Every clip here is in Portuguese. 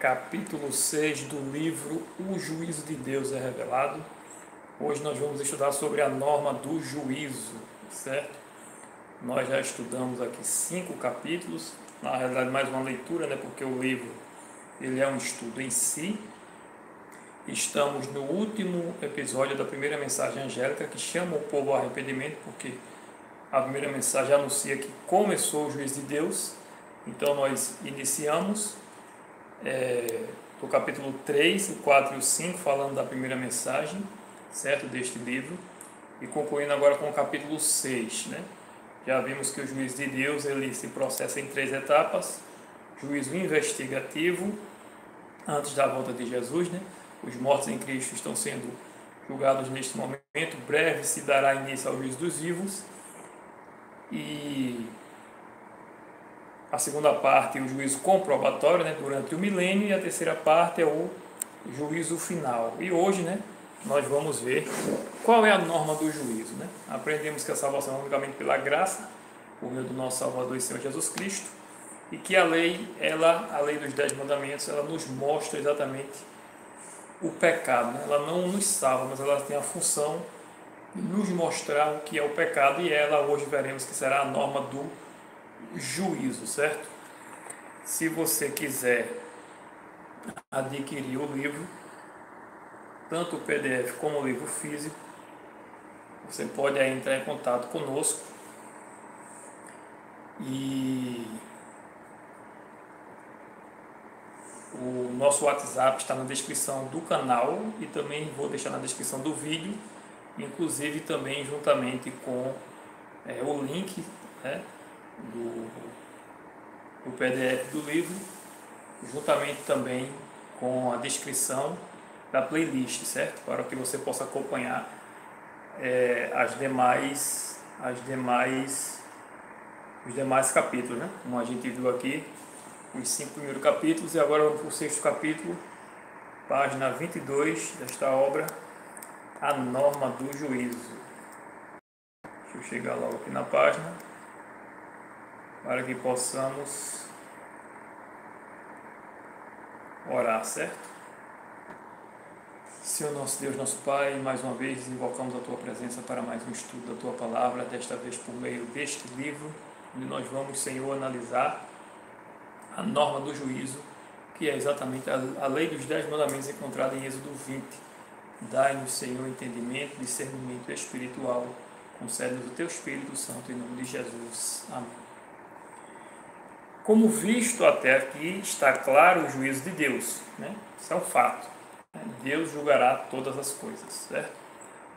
capítulo 6 do livro O Juízo de Deus é Revelado. Hoje nós vamos estudar sobre a norma do juízo, certo? Nós já estudamos aqui 5 capítulos, na realidade mais uma leitura, né? Porque o livro ele é um estudo em si. Estamos no último episódio da primeira mensagem angélica, que chama o povo ao arrependimento, porque a primeira mensagem anuncia que começou o juízo de Deus. Então nós iniciamos do capítulo 3, o 4 e o 5, falando da primeira mensagem, certo, deste livro, e concluindo agora com o capítulo 6, né? Já vimos que o juízo de Deus ele se processa em 3 etapas: juízo investigativo, antes da volta de Jesus, né? Os mortos em Cristo estão sendo julgados neste momento, breve se dará início ao juízo dos vivos, e a segunda parte é o juízo comprobatório, né, durante o milênio, e a terceira parte é o juízo final. E hoje, né, nós vamos ver qual é a norma do juízo, né? Aprendemos que a salvação é unicamente pela graça, por meio do nosso Salvador e Senhor Jesus Cristo, e que a lei dos 10 mandamentos, ela nos mostra exatamente o pecado, né? Ela não nos salva, mas ela tem a função de nos mostrar o que é o pecado, e ela hoje veremos que será a norma do juízo, certo? Se você quiser adquirir o livro, tanto o PDF como o livro físico, você pode aí entrar em contato conosco, e o nosso WhatsApp está na descrição do canal, e também vou deixar na descrição do vídeo, inclusive também juntamente com o link, né, do PDF do livro, juntamente também com a descrição da playlist, certo? Para que você possa acompanhar os demais capítulos, né? Como a gente viu aqui, os 5 primeiros capítulos, e agora vamos para o 6º capítulo, página 22 desta obra, a norma do juízo. Deixa eu chegar logo aqui na página, para que possamos orar, certo? Senhor nosso Deus, nosso Pai, mais uma vez invocamos a Tua presença para mais um estudo da Tua Palavra, desta vez por meio deste livro, onde nós vamos, Senhor, analisar a norma do juízo, que é exatamente a lei dos 10 mandamentos encontrada em Êxodo 20. Dai-nos, Senhor, entendimento, discernimento espiritual, concede-nos o Teu Espírito Santo, em nome de Jesus. Amém. Como visto até aqui, está claro o juízo de Deus, né? Isso é um fato. Deus julgará todas as coisas, certo?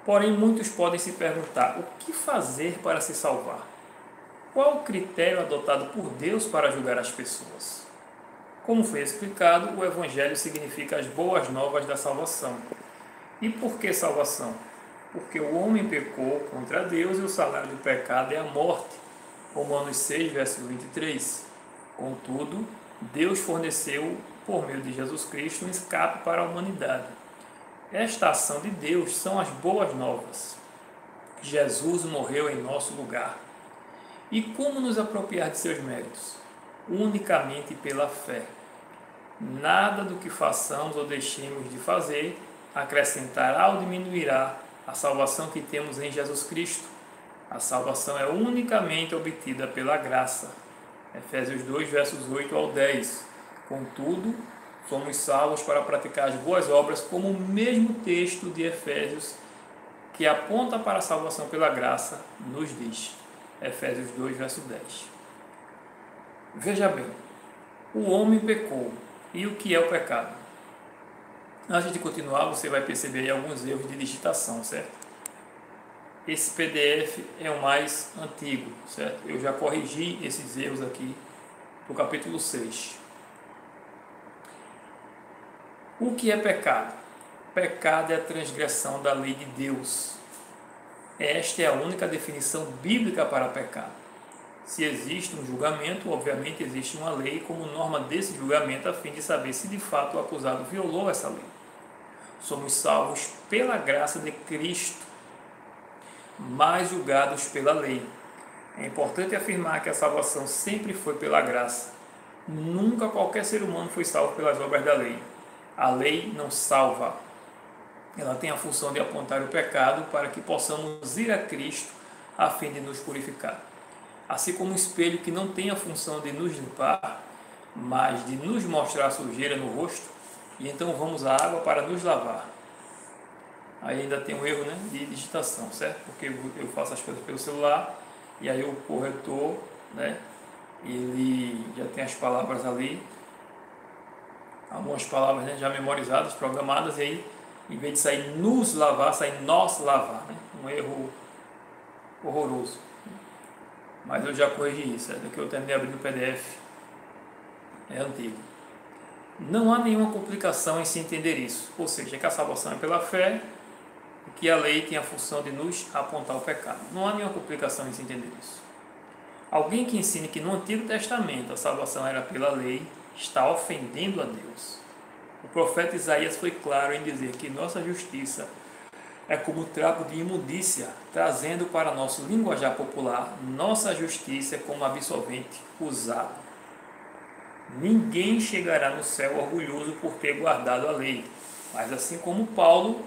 Porém, muitos podem se perguntar: o que fazer para se salvar? Qual o critério adotado por Deus para julgar as pessoas? Como foi explicado, o Evangelho significa as boas novas da salvação. E por que salvação? Porque o homem pecou contra Deus e o salário do pecado é a morte. Romanos 6, verso 23. Contudo, Deus forneceu, por meio de Jesus Cristo, um escape para a humanidade. Esta ação de Deus são as boas novas. Jesus morreu em nosso lugar. E como nos apropriar de seus méritos? Unicamente pela fé. Nada do que façamos ou deixemos de fazer acrescentará ou diminuirá a salvação que temos em Jesus Cristo. A salvação é unicamente obtida pela graça. Efésios 2, versos 8 ao 10. Contudo, somos salvos para praticar as boas obras, como o mesmo texto de Efésios, que aponta para a salvação pela graça, nos diz. Efésios 2, verso 10. Veja bem, o homem pecou. E o que é o pecado? Antes de continuar, você vai perceber aí alguns erros de digitação, certo? Esse PDF é o mais antigo, certo? Eu já corrigi esses erros aqui no capítulo 6. O que é pecado? Pecado é a transgressão da lei de Deus. Esta é a única definição bíblica para pecado. Se existe um julgamento, obviamente existe uma lei como norma desse julgamento, a fim de saber se de fato o acusado violou essa lei. Somos salvos pela graça de Cristo, mas julgados pela lei. É importante afirmar que a salvação sempre foi pela graça. Nunca qualquer ser humano foi salvo pelas obras da lei. A lei não salva. Ela tem a função de apontar o pecado para que possamos ir a Cristo a fim de nos purificar. Assim como um espelho que não tem a função de nos limpar, mas de nos mostrar a sujeira no rosto, e então vamos à água para nos lavar. Aí ainda tem um erro, né, de digitação, certo? Porque eu faço as coisas pelo celular e aí o corretor, né, ele já tem as palavras ali, algumas palavras, né, já memorizadas, programadas, e aí em vez de sair nos lavar, sai nós lavar, né? Um erro horroroso. Mas eu já corrigi isso, do que eu terminei abrindo o PDF, é antigo. Não há nenhuma complicação em se entender isso, ou seja, que a salvação é pela fé e que a lei tem a função de nos apontar o pecado. Não há nenhuma complicação em se entender isso. Alguém que ensine que no Antigo Testamento a salvação era pela lei está ofendendo a Deus. O profeta Isaías foi claro em dizer que nossa justiça é como trapo de imundícia, trazendo para nosso linguajar popular, nossa justiça é como absorvente usado. Ninguém chegará no céu orgulhoso por ter guardado a lei, mas assim como Paulo,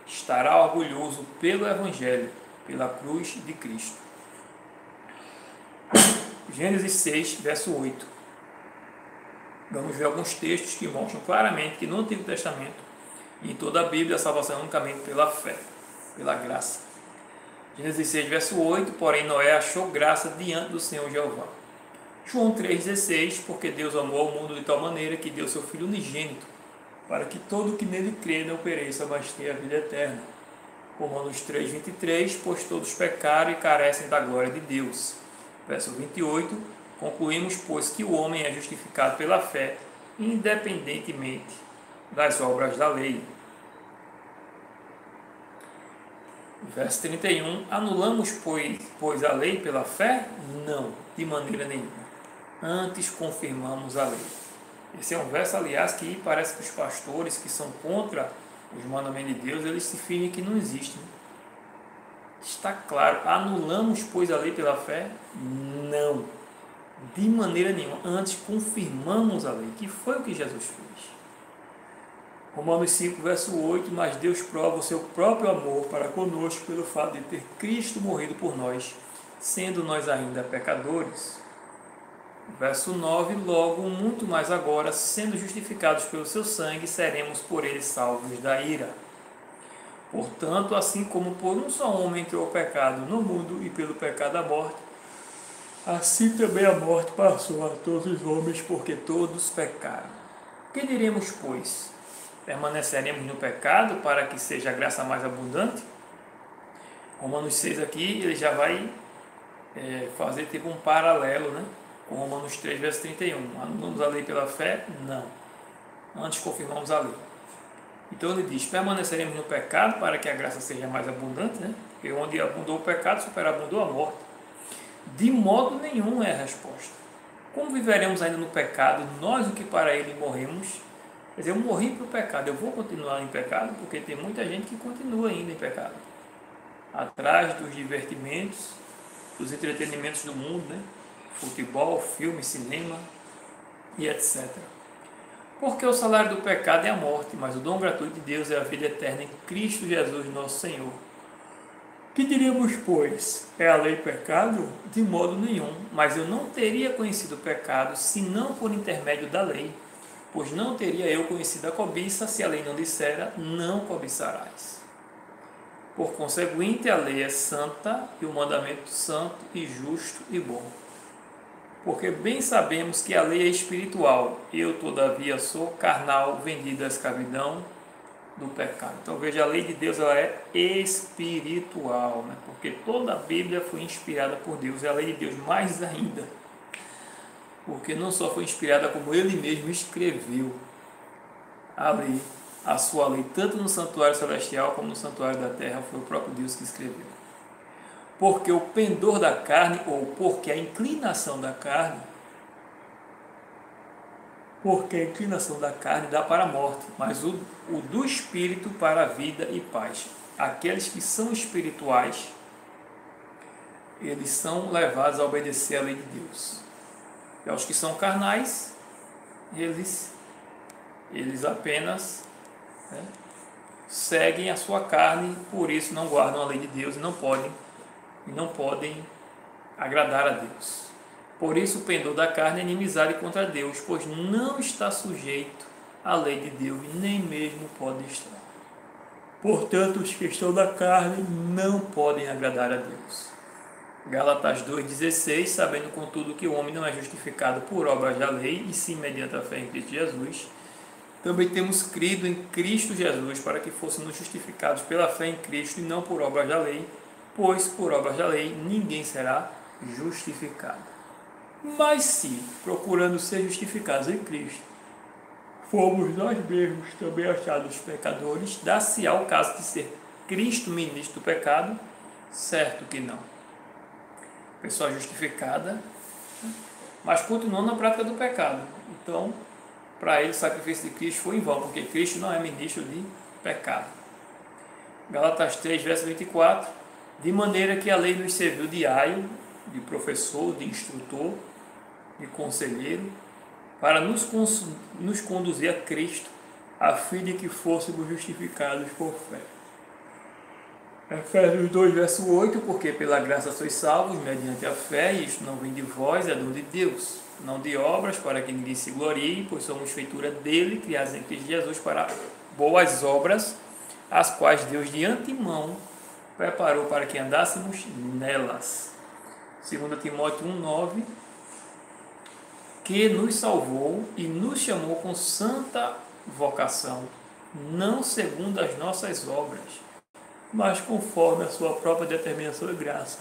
estará orgulhoso pelo Evangelho, pela cruz de Cristo. Gênesis 6, verso 8. Vamos ver alguns textos que mostram claramente que no Antigo Testamento e em toda a Bíblia a salvação é unicamente pela fé, pela graça. Gênesis 6, verso 8, porém Noé achou graça diante do Senhor Jeová. João 3,16, porque Deus amou o mundo de tal maneira que deu seu Filho unigênito, para que todo o que nele crê não pereça, mas tenha a vida eterna. Romanos 3,23, pois todos pecaram e carecem da glória de Deus. Verso 28, concluímos, pois, que o homem é justificado pela fé, independentemente das obras da lei. Verso 31, anulamos, pois, a lei pela fé? Não, de maneira nenhuma. Antes confirmamos a lei. Esse é um verso, aliás, que parece que os pastores que são contra os mandamentos de Deus, eles se fingem que não existem. Está claro, anulamos, pois, a lei pela fé? Não, de maneira nenhuma. Antes confirmamos a lei, que foi o que Jesus fez. Romanos 5, verso 8, mas Deus prova o seu próprio amor para conosco pelo fato de ter Cristo morrido por nós, sendo nós ainda pecadores. Verso 9, logo, muito mais agora, sendo justificados pelo seu sangue, seremos por ele salvos da ira. Portanto, assim como por um só homem entrou o pecado no mundo e pelo pecado a morte, assim também a morte passou a todos os homens, porque todos pecaram. Que diremos, pois? Permaneceremos no pecado para que seja a graça mais abundante? Romanos 6 aqui, ele já vai fazer tipo um paralelo, né, com Romanos 3, verso 31. Anulamos a lei pela fé? Não. Antes confirmamos a lei. Então ele diz, permaneceremos no pecado para que a graça seja mais abundante, né? Porque onde abundou o pecado, superabundou a morte. De modo nenhum é a resposta. Como viveremos ainda no pecado, nós o que para ele morremos? Quer dizer, eu morri para o pecado, eu vou continuar em pecado, porque tem muita gente que continua ainda em pecado. Atrás dos divertimentos, dos entretenimentos do mundo, né? Futebol, filme, cinema e etc. Porque o salário do pecado é a morte, mas o dom gratuito de Deus é a vida eterna em Cristo Jesus, nosso Senhor. Que diríamos, pois? É a lei pecado? De modo nenhum, mas eu não teria conhecido o pecado, senão por intermédio da lei. Pois não teria eu conhecido a cobiça, se a lei não dissera, não cobiçarás. Por conseguinte, a lei é santa, e o mandamento santo, e justo e bom. Porque bem sabemos que a lei é espiritual, eu, todavia, sou carnal, vendido à escravidão do pecado. Então veja, a lei de Deus ela é espiritual, né? Porque toda a Bíblia foi inspirada por Deus, e a lei de Deus mais ainda. Porque não só foi inspirada, como ele mesmo escreveu a lei, a sua lei, tanto no santuário celestial como no santuário da terra, foi o próprio Deus que escreveu. Porque o pendor da carne, ou porque a inclinação da carne, dá para a morte, mas o do espírito para a vida e paz. Aqueles que são espirituais, eles são levados a obedecer à lei de Deus. E aos que são carnais, eles apenas, né, seguem a sua carne, por isso não guardam a lei de Deus e não podem agradar a Deus. Por isso o pendor da carne é inimizade contra Deus, pois não está sujeito à lei de Deus, nem mesmo pode estar. Portanto, os que estão da carne não podem agradar a Deus. Gálatas 2,16, sabendo contudo que o homem não é justificado por obras da lei, e sim mediante a fé em Cristo Jesus, também temos crido em Cristo Jesus para que fôssemos justificados pela fé em Cristo e não por obras da lei, pois por obras da lei ninguém será justificado. Mas se, procurando ser justificados em Cristo, fomos nós mesmos também achados pecadores, dá-se-á o caso de ser Cristo ministro do pecado? Certo que não. Pessoa justificada, mas continuou na prática do pecado. Então, para ele o sacrifício de Cristo foi em vão, porque Cristo não é ministro de pecado. Gálatas 3, verso 24, de maneira que a lei nos serviu de aio, de professor, de instrutor, de conselheiro, para nos conduzir a Cristo, a fim de que fôssemos justificados por fé. Efésios 2, verso 8, porque pela graça sois salvos, mediante a fé, e isto não vem de vós, é dom de Deus, não de obras, para que ninguém se glorie, pois somos feitura dele, criados em Cristo Jesus para boas obras, as quais Deus de antemão preparou para que andássemos nelas. 2 Timóteo 1, 9, que nos salvou e nos chamou com santa vocação, não segundo as nossas obras, mas conforme a sua própria determinação e graça,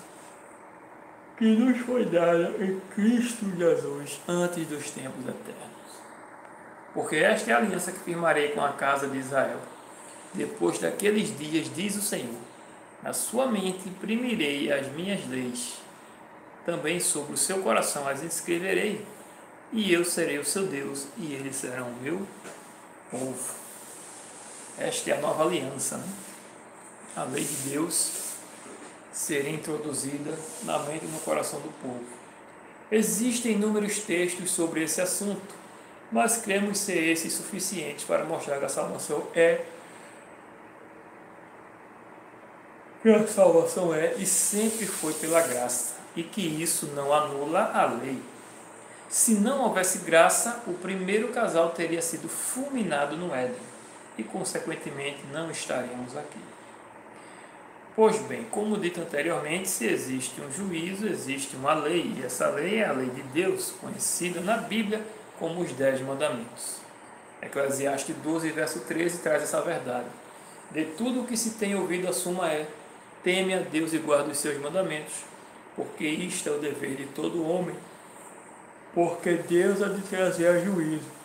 que nos foi dada em Cristo Jesus antes dos tempos eternos. Porque esta é a aliança que firmarei com a casa de Israel. Depois daqueles dias, diz o Senhor, na sua mente imprimirei as minhas leis, também sobre o seu coração as escreverei, e eu serei o seu Deus, e eles serão o meu povo. Esta é a nova aliança, né? A lei de Deus seria introduzida na mente e no coração do povo. Existem inúmeros textos sobre esse assunto, mas cremos ser esses suficientes para mostrar que a salvação é e sempre foi pela graça, e que isso não anula a lei. Se não houvesse graça, o primeiro casal teria sido fulminado no Éden, e consequentemente não estaríamos aqui. Pois bem, como dito anteriormente, se existe um juízo, existe uma lei, e essa lei é a lei de Deus, conhecida na Bíblia como os 10 mandamentos. Eclesiastes 12, verso 13, traz essa verdade. De tudo o que se tem ouvido, a suma é: teme a Deus e guarda os seus mandamentos, porque isto é o dever de todo homem, porque Deus há de trazer a juízo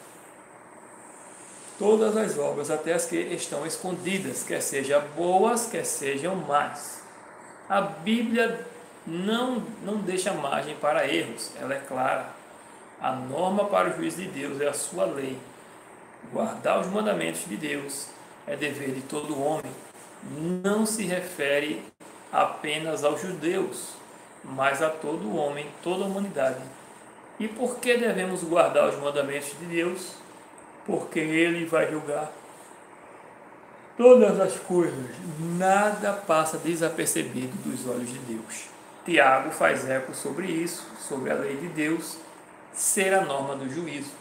todas as obras, até as que estão escondidas, quer sejam boas, quer sejam más. A Bíblia não deixa margem para erros, ela é clara. A norma para o juízo de Deus é a sua lei. Guardar os mandamentos de Deus é dever de todo homem. Não se refere apenas aos judeus, mas a todo homem, toda a humanidade. E por que devemos guardar os mandamentos de Deus? Porque Ele vai julgar todas as coisas. Nada passa desapercebido dos olhos de Deus. Tiago faz eco sobre isso, sobre a lei de Deus ser a norma do juízo.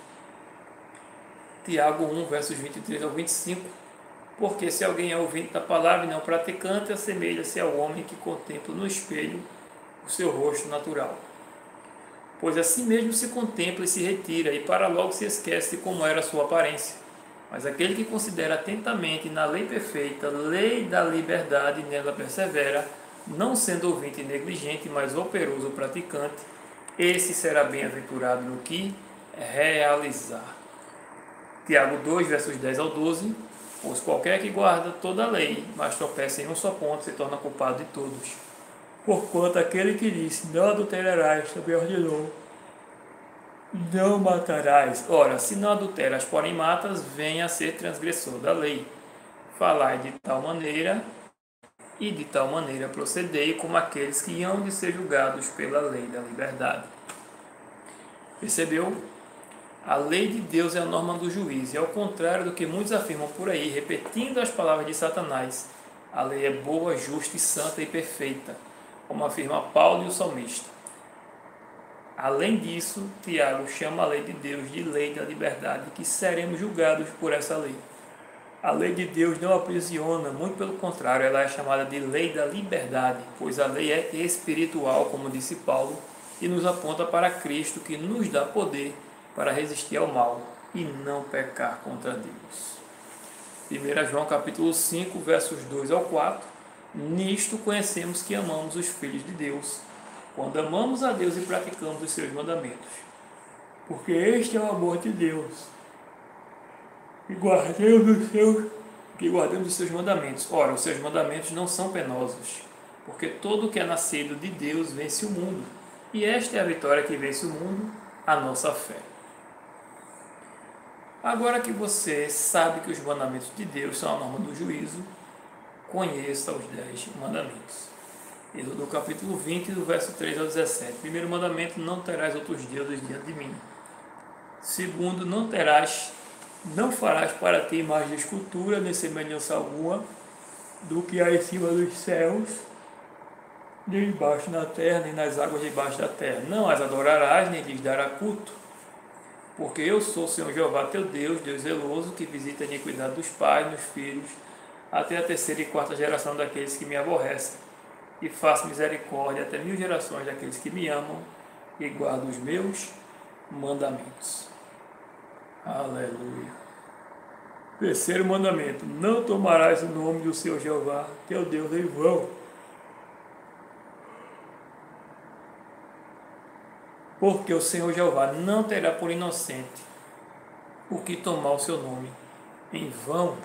Tiago 1, versos 23 ao 25. Porque se alguém é ouvinte da palavra e não praticante, assemelha-se ao homem que contempla no espelho o seu rosto natural. Pois assim mesmo se contempla e se retira, e para logo se esquece de como era a sua aparência. Mas aquele que considera atentamente na lei perfeita, lei da liberdade, e nela persevera, não sendo ouvinte negligente, mas operoso praticante, esse será bem-aventurado no que realizar. Tiago 2, versos 10 ao 12. Pois qualquer que guarda toda a lei, mas tropeça em um só ponto, se torna culpado de todos. Porquanto aquele que disse, não adulterarás, também ordenou, não matarás. Ora, se não adulteras, porém matas, venha a ser transgressor da lei. Falai de tal maneira, e de tal maneira procedei como aqueles que hão de ser julgados pela lei da liberdade. Percebeu? A lei de Deus é a norma do juízo, e ao contrário do que muitos afirmam por aí, repetindo as palavras de Satanás, a lei é boa, justa e santa e perfeita, como afirma Paulo e o salmista. Além disso, Tiago chama a lei de Deus de lei da liberdade, que seremos julgados por essa lei. A lei de Deus não aprisiona, muito pelo contrário, ela é chamada de lei da liberdade, pois a lei é espiritual, como disse Paulo, e nos aponta para Cristo, que nos dá poder para resistir ao mal e não pecar contra Deus. 1 João capítulo 5, versos 2 ao 4. Nisto conhecemos que amamos os filhos de Deus, quando amamos a Deus e praticamos os seus mandamentos. Porque este é o amor de Deus, que guardemos os seus mandamentos. Ora, os seus mandamentos não são penosos, porque todo o que é nascido de Deus vence o mundo. E esta é a vitória que vence o mundo, a nossa fé. Agora que você sabe que os mandamentos de Deus são a norma do juízo, conheça os 10 mandamentos. Êxodo capítulo 20, do verso 3 ao 17. Primeiro mandamento: não terás outros deuses diante de mim. Segundo, não farás para ti imagem de escultura, nem semelhança alguma do que há em cima dos céus, nem embaixo na terra, nem nas águas debaixo da terra. Não as adorarás, nem lhes dará culto. Porque eu sou o Senhor Jeová teu Deus, Deus zeloso, que visita a iniquidade dos pais nos filhos, até a terceira e quarta geração daqueles que me aborrecem, e faço misericórdia até 1000 gerações daqueles que me amam e guardam os meus mandamentos. Aleluia. Terceiro mandamento: não tomarás o nome do Senhor Jeová teu Deus em vão, porque o Senhor Jeová não terá por inocente o que tomar o seu nome em vão.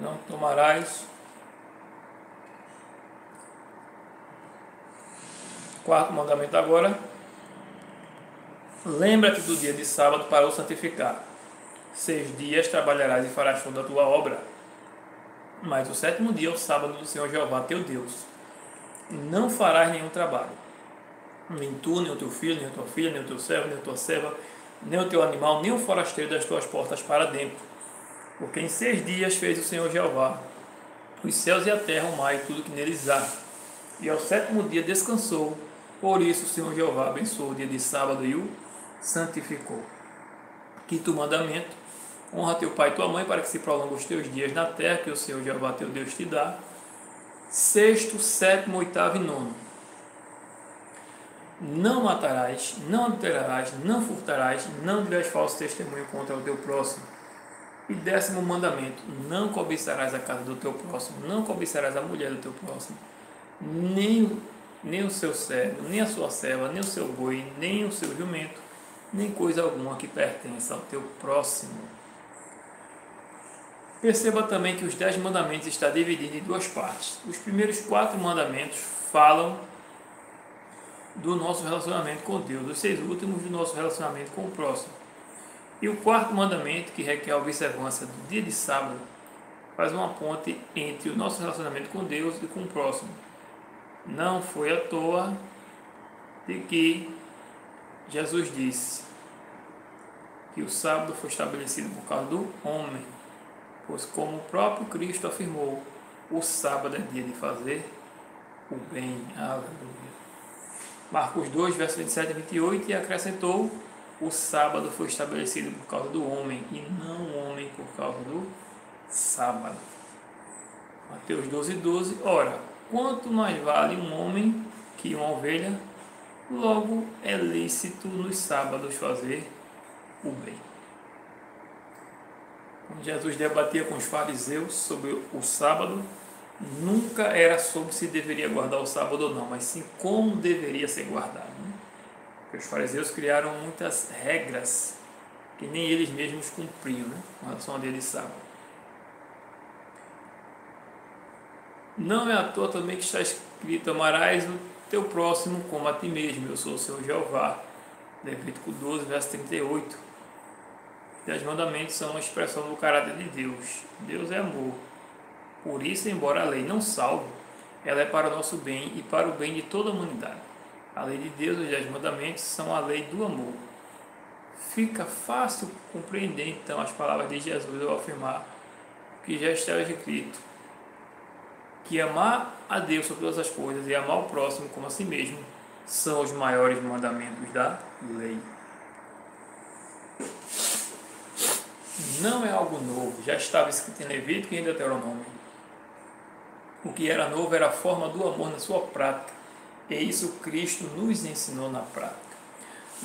Não tomarás. Quarto mandamento agora: lembra-te do dia de sábado para o santificar. 6 dias trabalharás e farás toda a tua obra, mas o sétimo dia é o sábado do Senhor Jeová teu Deus. Não farás nenhum trabalho, nem tu, nem o teu filho, nem a tua filha, nem o teu servo, nem a tua serva, nem o teu animal, nem o forasteiro das tuas portas para dentro. Porque em 6 dias fez o Senhor Jeová os céus e a terra, o mar e tudo que neles há. E ao sétimo dia descansou. Por isso o Senhor Jeová abençoou o dia de sábado e o santificou. Quinto mandamento: honra teu pai e tua mãe, para que se prolonguem os teus dias na terra que o Senhor Jeová teu Deus te dá. Sexto, sétimo, oitavo e nono: não matarás, não adulterarás, não furtarás, não dirás falso testemunho contra o teu próximo. E 10º mandamento: não cobiçarás a casa do teu próximo, não cobiçarás a mulher do teu próximo, nem o seu servo, nem a sua serva, nem o seu boi, nem o seu jumento, nem coisa alguma que pertença ao teu próximo. Perceba também que os 10 mandamentos estão divididos em 2 partes. Os primeiros 4 mandamentos falam do nosso relacionamento com Deus, os 6 últimos do nosso relacionamento com o próximo. E o 4º mandamento, que requer a observância do dia de sábado, faz uma ponte entre o nosso relacionamento com Deus e com o próximo. Não foi à toa de que Jesus disse que o sábado foi estabelecido por causa do homem, pois como o próprio Cristo afirmou, o sábado é dia de fazer o bem. Aleluia. Marcos 2, versos 27 e 28, e acrescentou: o sábado foi estabelecido por causa do homem, e não o homem por causa do sábado. Mateus 12, 12. Ora, quanto mais vale um homem que uma ovelha? Logo é lícito nos sábados fazer o bem. Quando Jesus debatia com os fariseus sobre o sábado, nunca era sobre se deveria guardar o sábado ou não, mas sim como deveria ser guardado. Né? Porque os fariseus criaram muitas regras que nem eles mesmos cumpriam, né? Com relação ao dia de sábado. Não é à toa também que está escrito: amarás o teu próximo como a ti mesmo, eu sou o Senhor Jeová. Levítico 12, verso 38. Os 10 mandamentos são uma expressão do caráter de Deus. Deus é amor. Por isso, embora a lei não salve, ela é para o nosso bem e para o bem de toda a humanidade. A lei de Deus, os 10 mandamentos, são a lei do amor. Fica fácil compreender então as palavras de Jesus ao afirmar que já está escrito que amar a Deus sobre todas as coisas e amar o próximo como a si mesmo são os maiores mandamentos da lei. Não é algo novo, já estava escrito em Levítico e em Deuteronômio. O que era novo era a forma do amor na sua prática, e isso Cristo nos ensinou na prática.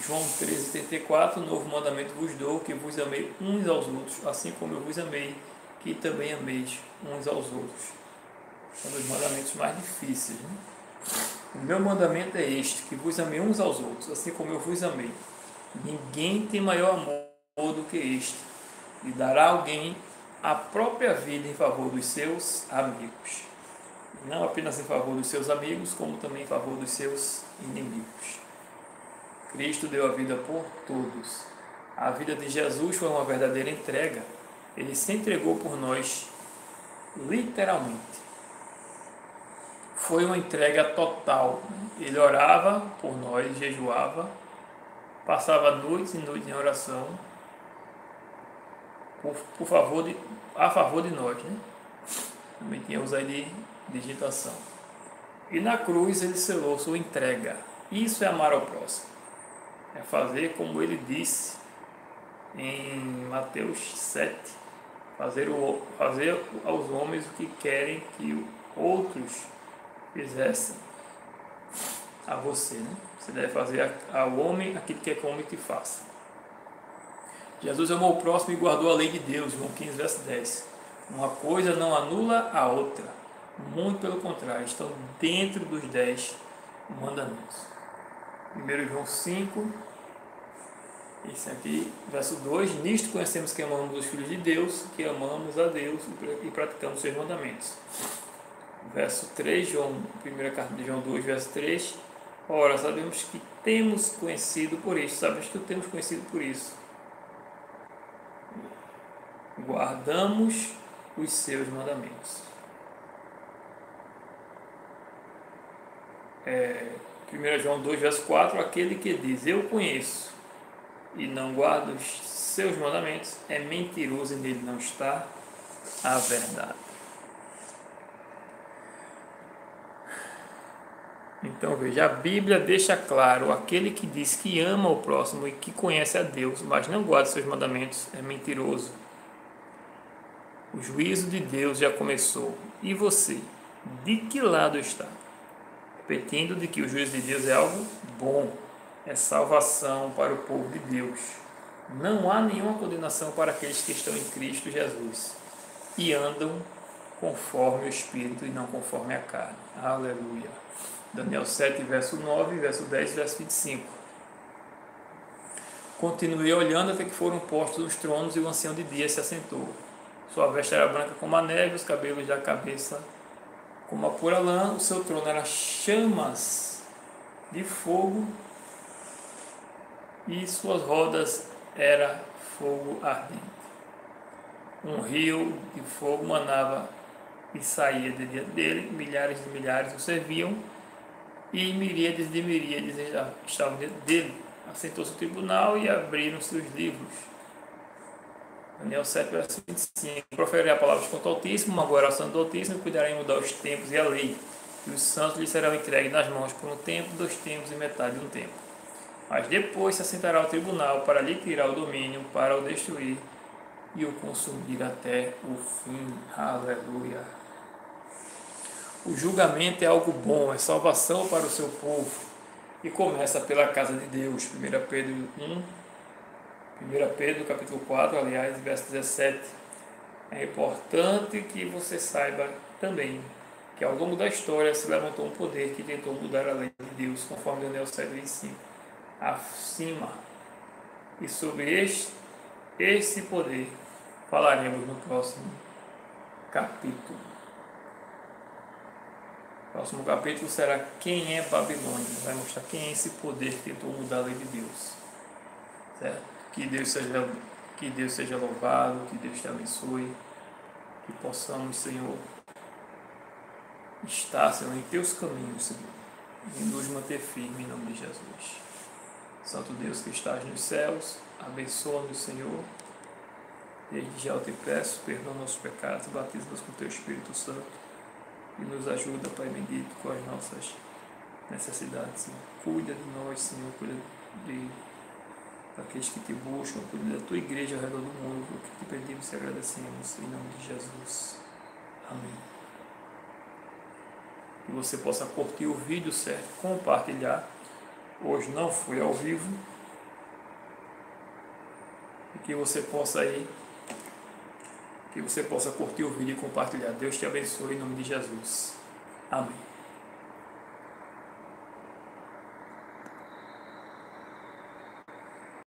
João 13,34, novo mandamento vos dou, que vos amei uns aos outros, assim como eu vos amei, que também ameis uns aos outros. São dos mandamentos mais difíceis. Né? O meu mandamento é este, que vos amei uns aos outros, assim como eu vos amei. Ninguém tem maior amor do que este, e dará alguém a própria vida em favor dos seus amigos. Não apenas em favor dos seus amigos, como também em favor dos seus inimigos. Cristo deu a vida por todos. A vida de Jesus foi uma verdadeira entrega. Ele se entregou por nós, literalmente. Foi uma entrega total. Ele orava por nós, jejuava, passava noites e noites em oração a favor de nós. Né? Também tínhamos aí de digitação. E na cruz ele selou sua entrega. Isso é amar ao próximo. É fazer como ele disse em Mateus 7. Fazer aos homens o que querem que outros fizessem a você. Né? Você deve fazer ao homem aquilo que é que o homem te faça. Jesus amou o próximo e guardou a lei de Deus, João 15, verso 10. Uma coisa não anula a outra. Muito pelo contrário, estão dentro dos 10 mandamentos. 1 João 5, esse aqui, verso 2. Nisto conhecemos que amamos os filhos de Deus, que amamos a Deus e praticamos seus mandamentos. Verso 3, primeira carta de João 2, verso 3. Ora, sabemos que temos conhecido por isso. Sabemos que temos conhecido por isso. Guardamos os seus mandamentos. 1 João 2, verso 4. Aquele que diz, eu conheço, e não guarda os seus mandamentos, é mentiroso e nele não está a verdade. Então veja, a Bíblia deixa claro: aquele que diz que ama o próximo e que conhece a Deus, mas não guarda seus mandamentos, é mentiroso. O juízo de Deus já começou. E você, de que lado está? Repetindo de que o juízo de Deus é algo bom, é salvação para o povo de Deus. Não há nenhuma condenação para aqueles que estão em Cristo Jesus e andam conforme o Espírito e não conforme a carne. Aleluia. Daniel 7, verso 9, verso 10, verso 25. Continuei olhando até que foram postos os tronos e o ancião de dias se assentou. Sua veste era branca como a neve, os cabelos da cabeça como a pura lã. O seu trono era chamas de fogo e suas rodas era fogo ardente. Um rio de fogo manava e saía de diante dele, milhares de milhares o serviam e miríades de miríades estavam dentro dele. Assentou-se o tribunal e abriram-se os livros. Daniel 7, verso 25. Proferirei a palavra contra o Altíssimo, uma boa oração do Altíssimo, cuidará em mudar os tempos e a lei. E os santos lhe serão entregues nas mãos por um tempo, 2 tempos e metade de um tempo. Mas depois se assentará ao tribunal para lhe tirar o domínio, para o destruir e o consumir até o fim. Aleluia. O julgamento é algo bom, é salvação para o seu povo. E começa pela casa de Deus. 1 Pedro 1 Pedro capítulo 4, aliás, verso 17. É importante que você saiba também que ao longo da história se levantou um poder que tentou mudar a lei de Deus, conforme Daniel 7:25, acima. E sobre esse poder falaremos no próximo capítulo. O próximo capítulo será quem é Babilônia. Vai mostrar quem é esse poder que tentou mudar a lei de Deus. Certo? Que Deus seja louvado, que Deus te abençoe, que possamos, Senhor, estar, Senhor, em teus caminhos, Senhor, e nos manter firme em nome de Jesus. Santo Deus que estás nos céus, abençoa-nos, Senhor. Desde já eu te peço, perdoa nossos pecados, batiza-nos com teu Espírito Santo e nos ajuda, Pai bendito, com as nossas necessidades, Senhor. Cuida de nós, Senhor, cuida daqueles que te buscam, cuida da tua igreja ao redor do mundo, o que te pedimos e agradecemos, em nome de Jesus. Amém. Que você possa curtir o vídeo, certo? Compartilhar. Hoje não foi ao vivo. E que você possa curtir o vídeo e compartilhar. Deus te abençoe em nome de Jesus. Amém.